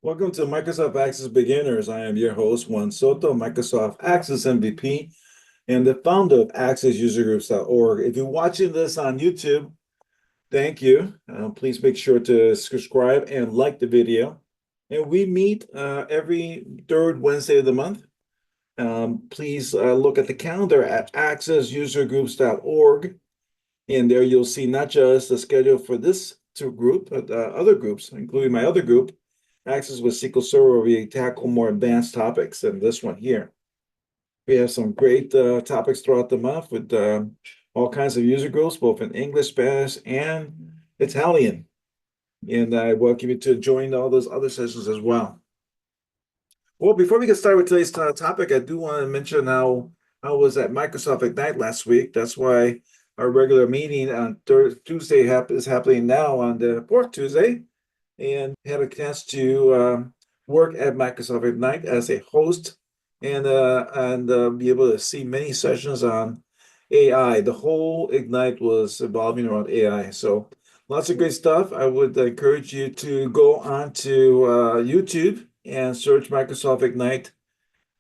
Welcome to Microsoft Access Beginners. I am your host, Juan Soto, Microsoft Access MVP, and the founder of AccessUserGroups.org. If you're watching this on YouTube, thank you. Please make sure to subscribe and like the video. And we meet every third Wednesday of the month. Please look at the calendar at AccessUserGroups.org. And there you'll see not just the schedule for this group, but other groups, including my other group, Access with SQL Server, where we tackle more advanced topics than this one here. We have some great topics throughout the month with all kinds of user groups, both in English, Spanish, and Italian. And I welcome you to join all those other sessions as well. Well, before we get started with today's topic, I do want to mention how I was at Microsoft Ignite last week. That's why our regular meeting on Tuesday is happening now on the fourth Tuesday, and had a chance to work at Microsoft Ignite as a host and be able to see many sessions on AI. The whole Ignite was evolving around AI. So lots of great stuff. I would encourage you to go on to YouTube and search Microsoft Ignite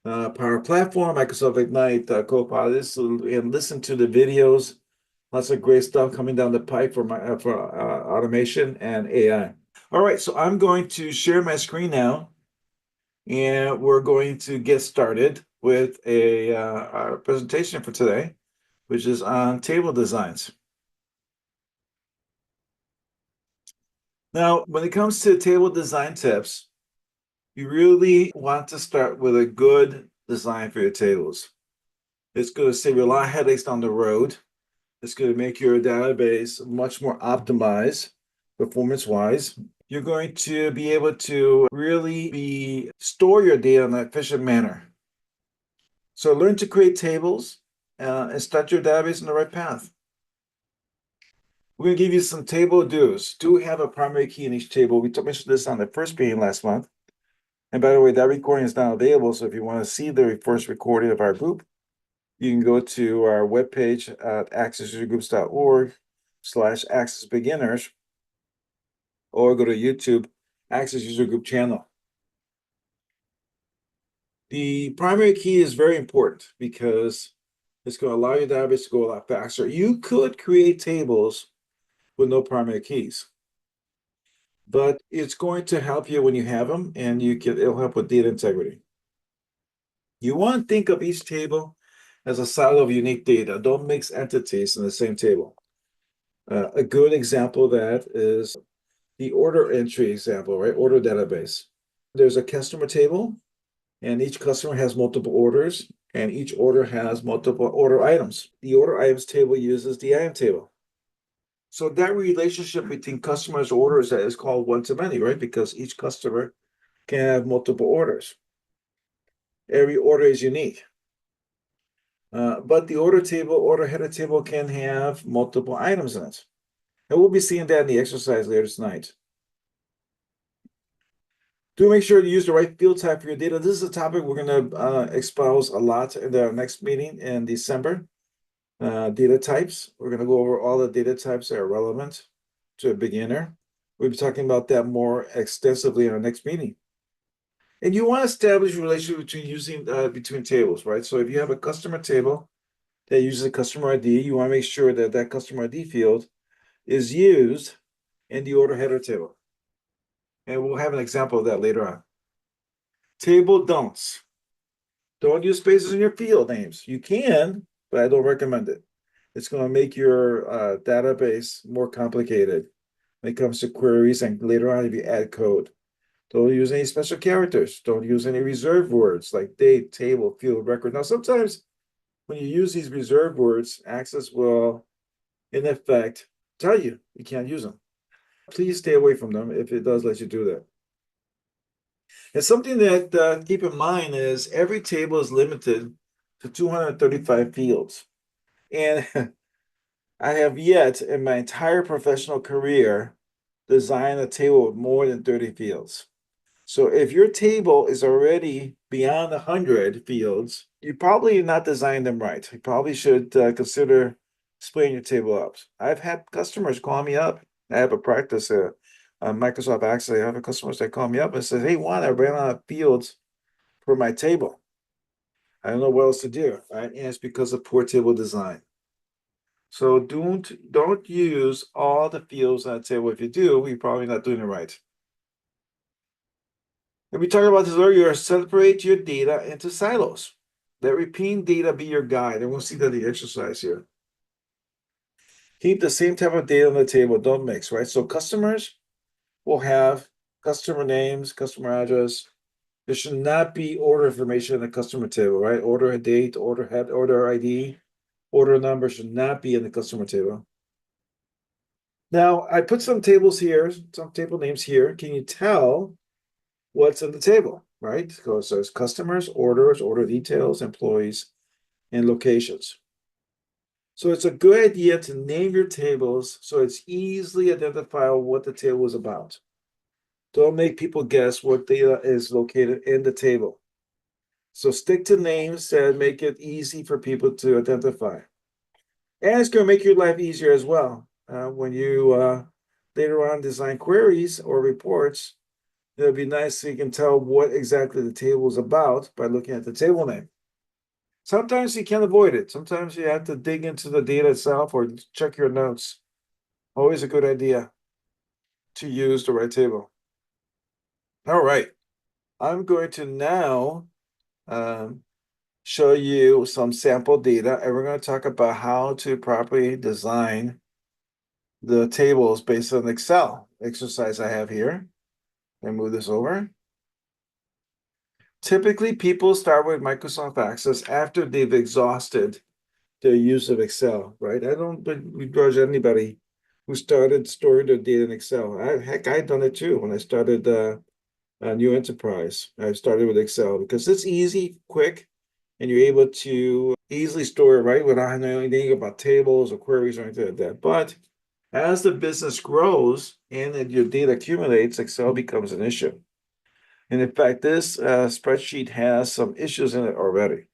Power Platform, Microsoft Ignite Copilot, and listen to the videos. Lots of great stuff coming down the pipe for automation and AI. All right, so I'm going to share my screen now, and we're going to get started with our presentation for today, which is on table designs. Now, when it comes to table design tips, you really want to start with a good design for your tables. It's going to save you a lot of headaches down the road. It's going to make your database much more optimized performance-wise. You're going to be able to really store your data in an efficient manner. So learn to create tables and start your database on the right path. We're going to give you some table do's. Do have a primary key in each table. We mentioned this on the first meeting last month. And by the way, that recording is now available. So if you want to see the first recording of our group, you can go to our webpage at AccessUserGroups.org/accessbeginners, or go to YouTube, Access User Group channel. The primary key is very important because it's going to allow your database to go a lot faster. You could create tables with no primary keys, but it's going to help you when you have them, and it'll help with data integrity. You want to think of each table as a silo of unique data. Don't mix entities in the same table. A good example of that is the order entry example, right? Order database. There's a customer table, and each customer has multiple orders, and each order has multiple order items. The order items table uses the item table. So that relationship between customers' orders is called one-to-many, right? Because each customer can have multiple orders. Every order is unique. But the order header table can have multiple items in it. And we'll be seeing that in the exercise later tonight. Do make sure to use the right field type for your data. This is a topic we're going to espouse a lot in the next meeting in December. Data types. We're going to go over all the data types that are relevant to a beginner. We'll be talking about that more extensively in our next meeting. And you want to establish a relationship between tables, right? So if you have a customer table that uses a customer ID, you want to make sure that that customer ID field is used in the order header table. And we'll have an example of that later on. Table don'ts. Don't use spaces in your field names. You can, but I don't recommend it. It's going to make your database more complicated when it comes to queries, and later on if you add code. Don't use any special characters. Don't use any reserved words like date, table, field, record. Now, sometimes when you use these reserved words, Access will, in effect, tell you can't use them. Please stay away from them if it does let you do that. And something that keep in mind is every table is limited to 235 fields. And I have yet in my entire professional career designed a table with more than 30 fields. So if your table is already beyond 100 fields, you probably not designed them right. You probably should consider splitting your table up. I've had customers call me up. I have a practice Microsoft Access. I have customers that call me up and say, "Hey, Juan, I ran out of fields for my table. I don't know what else to do." Right? And it's because of poor table design. So don't use all the fields on the table. If you do, you're probably not doing it right. And we talked about this earlier. Separate your data into silos. Let repeating data be your guide. And we'll see that in the exercise here. Keep the same type of data on the table. Don't mix, right? So customers will have customer names, customer address. There should not be order information in the customer table, right? Order date, order head, order ID, order number should not be in the customer table. Now, I put some tables here, some table names here. Can you tell what's in the table, right? Because there's customers, orders, order details, employees, and locations. So it's a good idea to name your tables so it's easily identifiable what the table is about. Don't make people guess what data is located in the table. So stick to names that make it easy for people to identify. And it's going to make your life easier as well. When you later on design queries or reports, it'll be nice so you can tell what exactly the table is about by looking at the table name. Sometimes you can't avoid it. Sometimes you have to dig into the data itself or check your notes. Always a good idea to use the right table. All right. I'm going to now show you some sample data, and we're going to talk about how to properly design the tables based on Excel exercise I have here. And move this over. Typically, people start with Microsoft Access after they've exhausted their use of Excel, right? I don't begrudge anybody who started storing their data in Excel. Heck, I've done it too when I started a new enterprise. I started with Excel because it's easy, quick, and you're able to easily store it, right, without knowing anything about tables or queries or anything like that. But as the business grows and your data accumulates, Excel becomes an issue. And in fact, this spreadsheet has some issues in it already.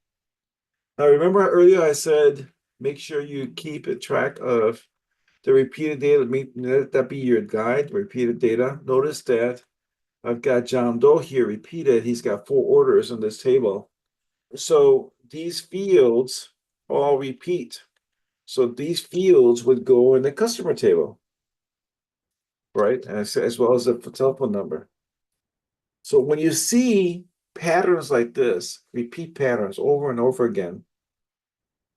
Now, remember earlier I said, make sure you keep a track of the repeated data. Let that be your guide, repeated data. Notice that I've got John Doe here repeated. He's got 4 orders in this table. So these fields all repeat. So these fields would go in the customer table, right? As well as the telephone number. So when you see patterns like this, repeat patterns over and over again,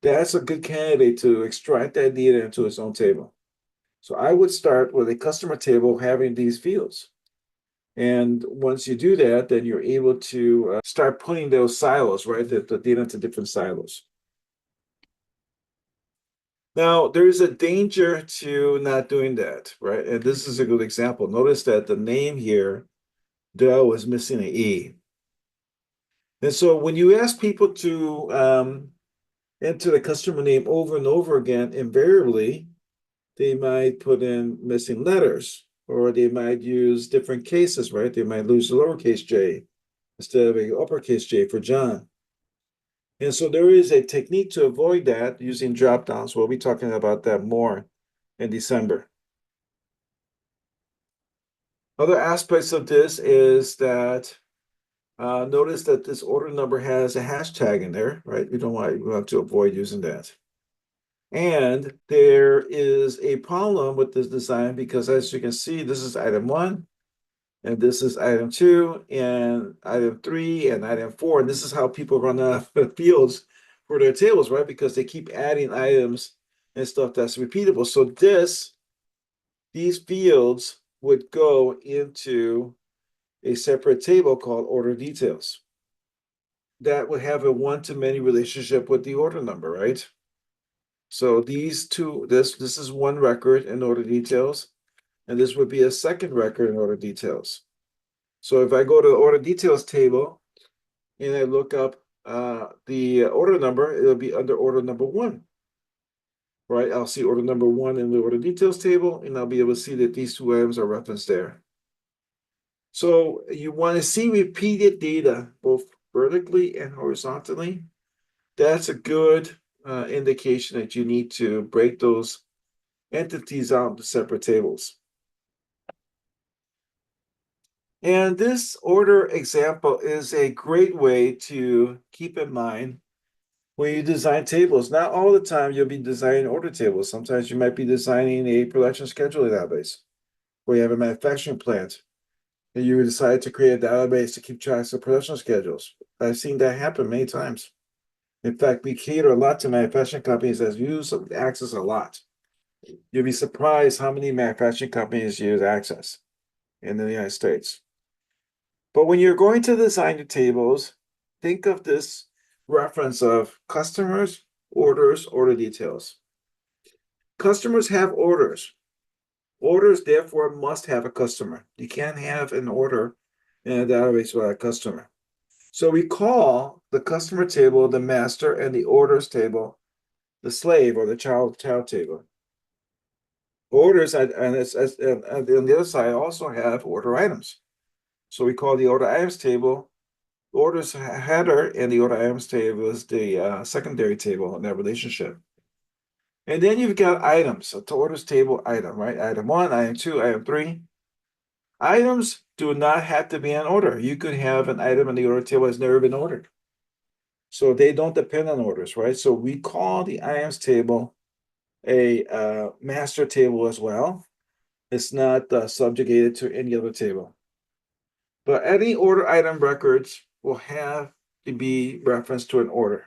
that's a good candidate to extract that data into its own table. So I would start with a customer table having these fields. And once you do that, then you're able to start putting those silos, right? The data into different silos. Now, there is a danger to not doing that, right? And this is a good example. Notice that the name here, Doe, is missing an E. And so when you ask people to enter the customer name over and over again, invariably, they might put in missing letters, or they might use different cases, right? They might lose the lowercase j instead of a uppercase J for John. And so there is a technique to avoid that using drop downs. We'll be talking about that more in December. Other aspects of this is that notice that this order number has a hashtag in there, right? We want to avoid using that. And there is a problem with this design because, as you can see, this is item 1, and this is item 2, and item 3, and item 4. And this is how people run out of fields for their tables, right? Because they keep adding items and stuff that's repeatable. So these fields would go into a separate table called order details. That would have a one-to-many relationship with the order number, right? So these two, this is one record in order details, and this would be a second record in order details. So if I go to the order details table and I look up the order number, it'll be under order number 1, right? I'll see order number 1 in the order details table, and I'll be able to see that these 2 items are referenced there. So you want to see repeated data, both vertically and horizontally. That's a good indication that you need to break those entities out into separate tables. And this order example is a great way to keep in mind when you design tables. Not all the time you'll be designing order tables. Sometimes you might be designing a production scheduling database where you have a manufacturing plant and you decide to create a database to keep track of production schedules. I've seen that happen many times. In fact, we cater a lot to manufacturing companies that use Access a lot. You'll be surprised how many manufacturing companies use Access in the United States. But when you're going to design your tables, think of this reference of customers, orders, order details. Customers have orders. Orders, therefore, must have a customer. You can't have an order in a database without a customer. So we call the customer table the master and the orders table the slave or the child table. Orders and on the other side also have order items. So we call the order items table orders header, and the order items table is the secondary table in that relationship. And then you've got items, so the orders table item, right? Item 1, item 2, item 3. Items do not have to be in order. You could have an item in the order table that's never been ordered. So they don't depend on orders, right? So we call the items table a master table as well. It's not subjugated to any other table. But any order item records will have to be referenced to an order.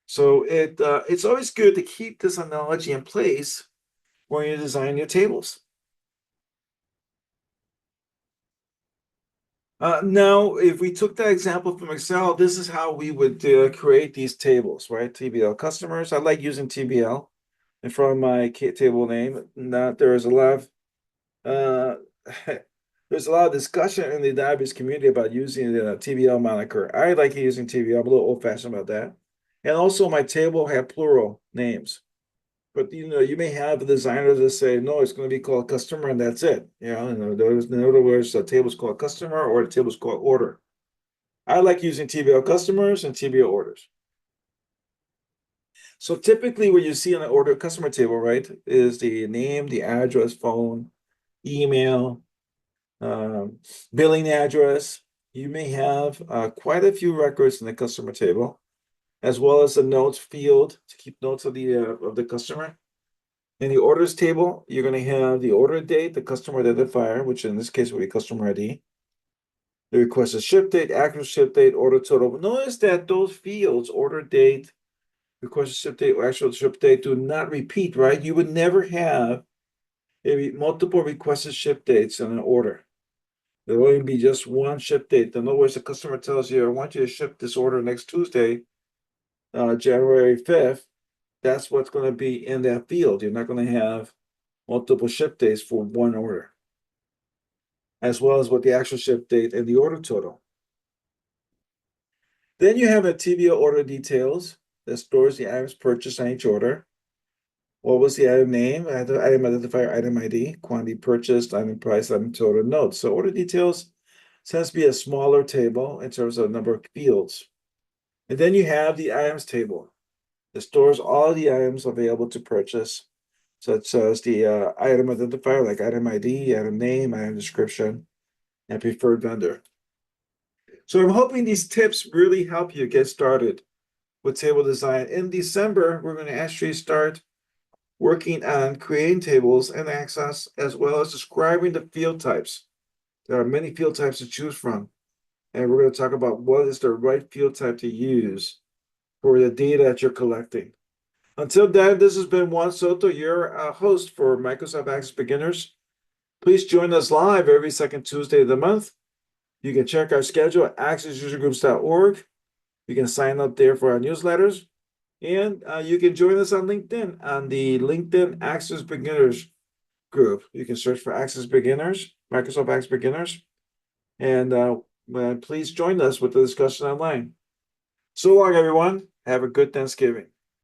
So it's always good to keep this analogy in place when you design your tables. Now, if we took that example from Excel, this is how we would create these tables, right? TBL customers. I like using TBL in front of my table name. There's a lot of there's a lot of discussion in the database community about using the TBL moniker. I like using TBL. I'm a little old-fashioned about that. And also, my table have plural names. But you may have a designer that say, no, it's going to be called customer, and that's it. In other words, a table is called customer or a table is called order. I like using TBL customers and TBL orders. So typically what you see on the order customer table, right, is the name, the address, phone, email, billing address. You may have quite a few records in the customer table, as well as a notes field to keep notes of the customer. In the orders table, you're going to have the order date, the customer identifier, which in this case will be customer ID, the requested ship date, actual ship date, order total. Notice that those fields, order date, requested ship date, or actual ship date, do not repeat, right? You would never have multiple requested ship dates in an order. There will only be just one ship date. In other words, the customer tells you, I want you to ship this order next Tuesday, January 5th. That's what's going to be in that field. You're not going to have multiple ship dates for one order, as well as what the actual ship date and the order total. Then you have a TBO order details that stores the items purchased on each order. What was the item name? Item identifier, item ID, quantity purchased, item price, item total, notes. So order details tends to be a smaller table in terms of number of fields. And then you have the items table that stores all the items available to purchase, such as the item identifier, like item ID, item name, item description, and preferred vendor. So I'm hoping these tips really help you get started with table design. In December, we're going to actually start working on creating tables in Access, as well as describing the field types. There are many field types to choose from, and we're going to talk about what is the right field type to use for the data that you're collecting. Until then, this has been Juan Soto, your host for Microsoft Access Beginners. Please join us live every second Tuesday of the month. You can check our schedule at AccessUserGroups.org. You can sign up there for our newsletters. And you can join us on LinkedIn, on the LinkedIn Access Beginners group. You can search for Access Beginners, Microsoft Access Beginners. And please join us with the discussion online. So long, everyone. Have a good Thanksgiving.